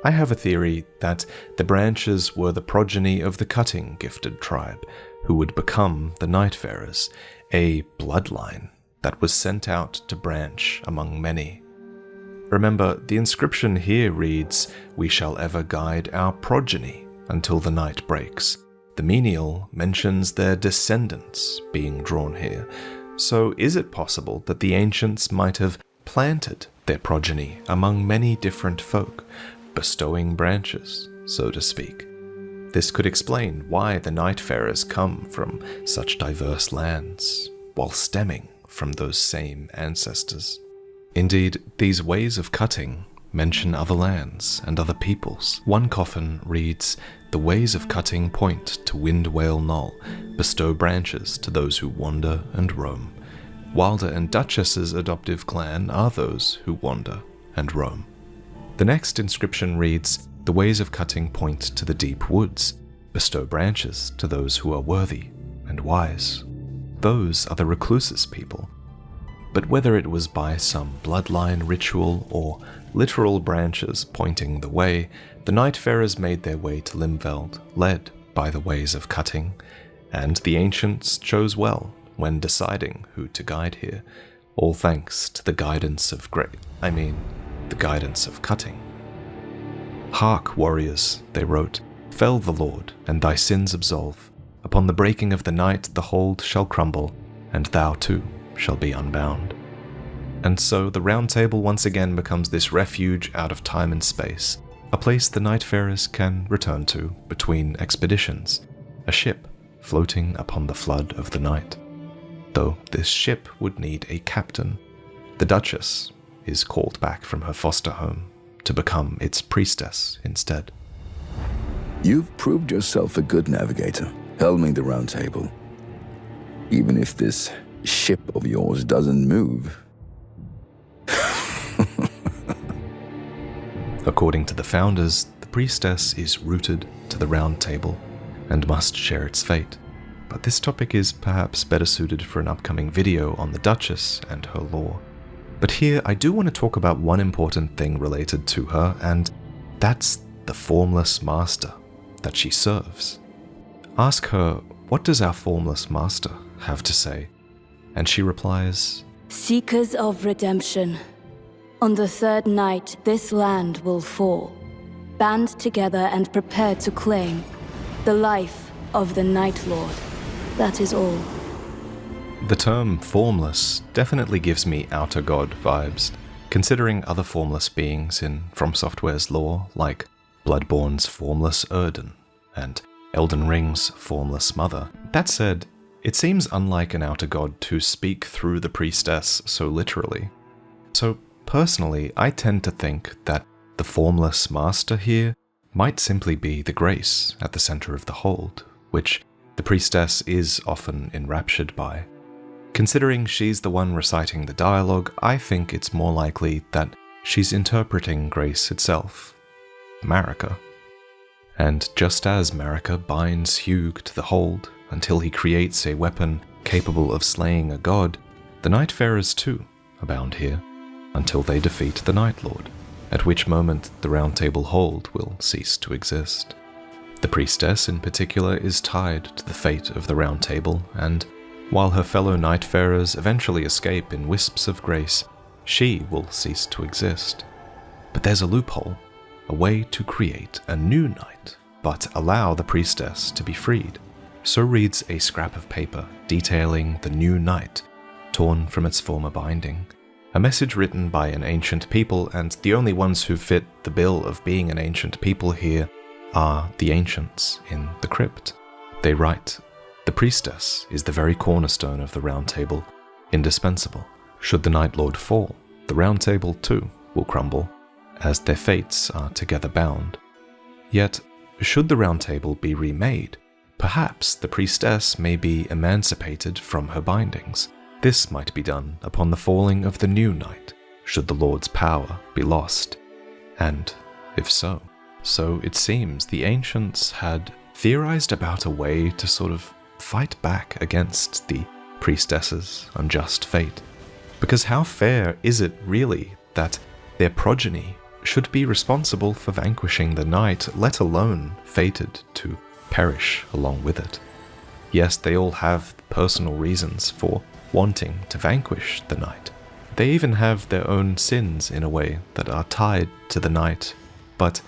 I have a theory that the branches were the progeny of the cutting gifted tribe, who would become the Nightfarers, a bloodline that was sent out to branch among many. Remember, the inscription here reads, "We shall ever guide our progeny until the night breaks." The menial mentions their descendants being drawn here. So is it possible that the ancients might have planted their progeny among many different folk, bestowing branches, so to speak? This could explain why the Nightfarers come from such diverse lands, while stemming from those same ancestors. Indeed, these ways of cutting mention other lands and other peoples. One coffin reads, "The ways of cutting point to Wind Whale Knoll, bestow branches to those who wander and roam. Wilder and Duchess's adoptive clan are those who wander and roam." The next inscription reads, "The ways of cutting point to the deep woods, bestow branches to those who are worthy and wise." Those are the recluses people. But whether it was by some bloodline ritual or literal branches pointing the way, the Nightfarers made their way to Limveld, led by the ways of cutting, and the ancients chose well when deciding who to guide here, all thanks to the guidance of the guidance of cutting. "Hark, warriors," they wrote, "fell the Lord, and thy sins absolve. Upon the breaking of the night the hold shall crumble, and thou too shall be unbound." And so the Round Table once again becomes this refuge out of time and space, a place the Nightfarers can return to between expeditions, a ship floating upon the flood of the night. Though this ship would need a captain, the Duchess is called back from her foster home to become its priestess instead. You've proved yourself a good navigator, helming the Round Table. Even if this ship of yours doesn't move. According to the founders, the priestess is rooted to the Round Table and must share its fate. But this topic is perhaps better suited for an upcoming video on the Duchess and her lore. But here I do want to talk about one important thing related to her, and that's the formless master that she serves. Ask her, what does our formless master have to say? And she replies, Seekers of redemption. On the third night, this land will fall, band together and prepare to claim the life of the Night Lord. That is all. The term formless definitely gives me Outer God vibes, considering other formless beings in From Software's lore, like Bloodborne's formless Erden and Elden Ring's formless mother. That said, it seems unlike an Outer God to speak through the priestess so literally. So personally, I tend to think that the formless master here might simply be the grace at the center of the hold, which the priestess is often enraptured by. Considering she's the one reciting the dialogue, I think it's more likely that she's interpreting grace itself, Marika. And just as Marika binds Hugh to the hold until he creates a weapon capable of slaying a god, The Nightfarers too abound here, until they defeat the Night Lord, at which moment the Round Table hold will cease to exist. The priestess in particular is tied to the fate of the Round Table, and while her fellow Nightfarers eventually escape in wisps of grace, she will cease to exist. But there's a loophole, a way to create a new knight, but allow the priestess to be freed. So reads a scrap of paper detailing the new knight, torn from its former binding. A message written by an ancient people, and the only ones who fit the bill of being an ancient people here are the ancients in the crypt. They write, "The priestess is the very cornerstone of the Round Table, indispensable. Should the Night Lord fall, the Round Table too will crumble, as their fates are together bound. Yet, should the Round Table be remade, perhaps the priestess may be emancipated from her bindings. This might be done upon the falling of the new night, should the Lord's power be lost. And if so it seems the ancients had theorized about a way to sort of fight back against the priestess's unjust fate. Because how fair is it really that their progeny should be responsible for vanquishing the night, let alone fated to perish along with it? Yes, they all have personal reasons for wanting to vanquish the night. They even have their own sins in a way that are tied to the night, but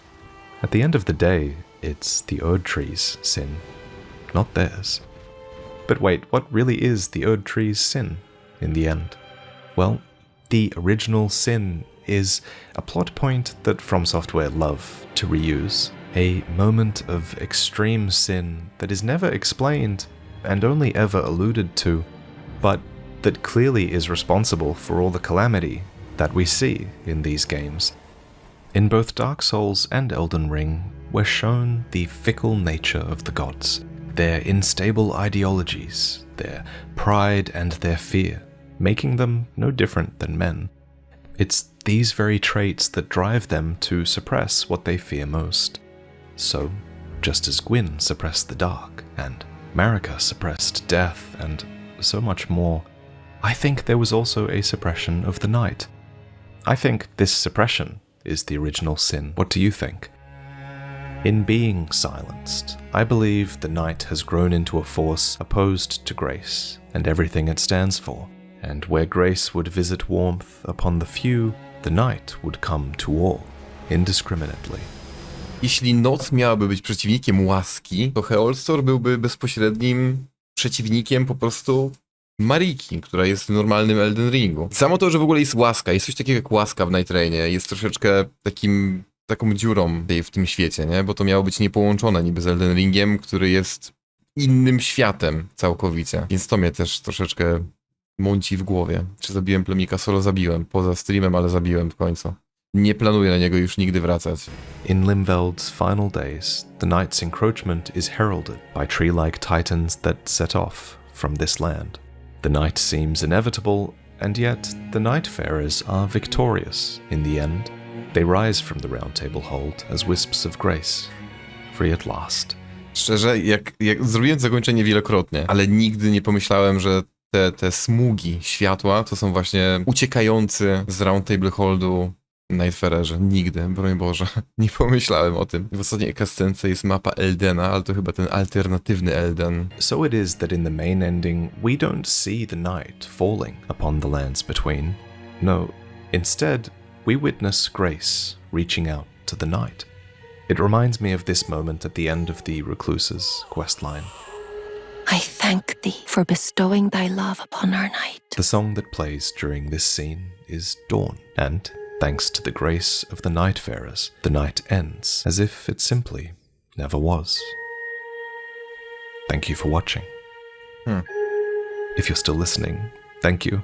at the end of the day, it's the Erd Tree's sin, not theirs. But wait, what really is the Erd Tree's sin in the end? Well, the original sin is a plot point that From Software love to reuse, a moment of extreme sin that is never explained and only ever alluded to, but that clearly is responsible for all the calamity that we see in these games. In both Dark Souls and Elden Ring, we're shown the fickle nature of the gods, their unstable ideologies, their pride and their fear, making them no different than men. It's these very traits that drive them to suppress what they fear most. So, just as Gwyn suppressed the dark, and Marika suppressed death, and so much more, I think there was also a suppression of the night. I think this suppression is the original sin. What do you think? In being silenced, I believe the night has grown into a force opposed to grace and everything it stands for, and where grace would visit warmth upon the few, the night would come to all, indiscriminately. Jeśli noc miałaby być przeciwnikiem łaski, to Heolstor byłby bezpośrednim przeciwnikiem po prostu Mariki, która jest w normalnym Elden Ringu. Samo to, że w ogóle jest łaska, jest coś takiego jak łaska w Night Rainie, jest troszeczkę taką dziurą w tym świecie, nie? Bo to miało być niepołączone niby z Elden Ringiem, który jest innym światem całkowicie. Więc to mnie też troszeczkę mąci w głowie. Czy zabiłem plemnika? Solo zabiłem. Poza streamem, ale zabiłem w końcu. Nie planuję na niego już nigdy wracać. In Limveld's final days, the night's encroachment is heralded by tree-like titans that set off from this land. The night seems inevitable, and yet the Nightfarers are victorious in the end. They rise from the Round Table hold as wisps of grace, free at last. Szczerze, jak zrobiłem zakończenie wielokrotnie, ale nigdy nie pomyślałem, że te smugi światła to są właśnie uciekający z Round Table holdu Nightfarerzy. Nigdy, broń Boże, nie pomyślałem o tym. W ostatniej cutscence jest mapa Eldena, ale to chyba ten alternatywny Elden. So it is that in the main ending, we don't see the night falling upon the lands between. No, instead, we witness grace reaching out to the night. It reminds me of this moment at the end of the Recluse's questline. I thank thee for bestowing thy love upon our night. The song that plays during this scene is Dawn, and thanks to the grace of the Nightfarers, the night ends as if it simply never was. Thank you for watching. If you're still listening, thank you.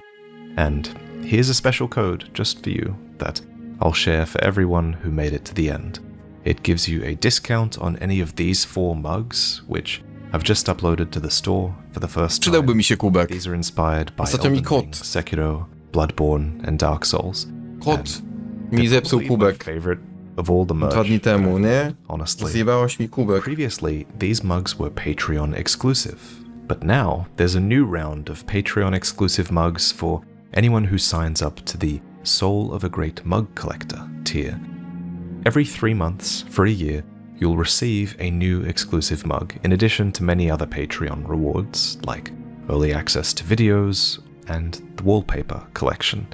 And here's a special code just for you that I'll share for everyone who made it to the end. It gives you a discount on any of these 4 mugs, which I've just uploaded to the store for the first time. Przydałby mi się kubek. These are inspired by Ostatnio mi Elden kot. Ring, Sekiro, Bloodborne, and Dark Souls. Kot mi zepsuł kubek of all the merch 2 dni temu, nie? honestly. Zjebałaś mi kubek. Previously, these mugs were Patreon exclusive, But now, there's a new round of Patreon-exclusive mugs for anyone who signs up to the Soul of a Great Mug Collector tier. Every 3 months, for a year, you'll receive a new exclusive mug, in addition to many other Patreon rewards, like early access to videos and the wallpaper collection.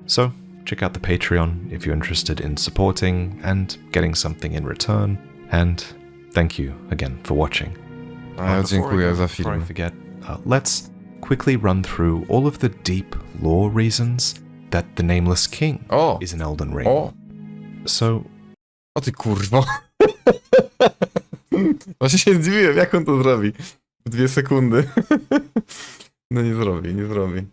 So, check out the Patreon if you're interested in supporting and getting something in return, and thank you again for watching. Dziękuję za Before I film. forget, let's quickly run through all of the deep lore reasons that the Nameless King O! is an Elden Ring. O! So, O ty kurwo. Właśnie się zdziwiłem, jak on to zrobi. W 2 sekundy. No nie zrobi.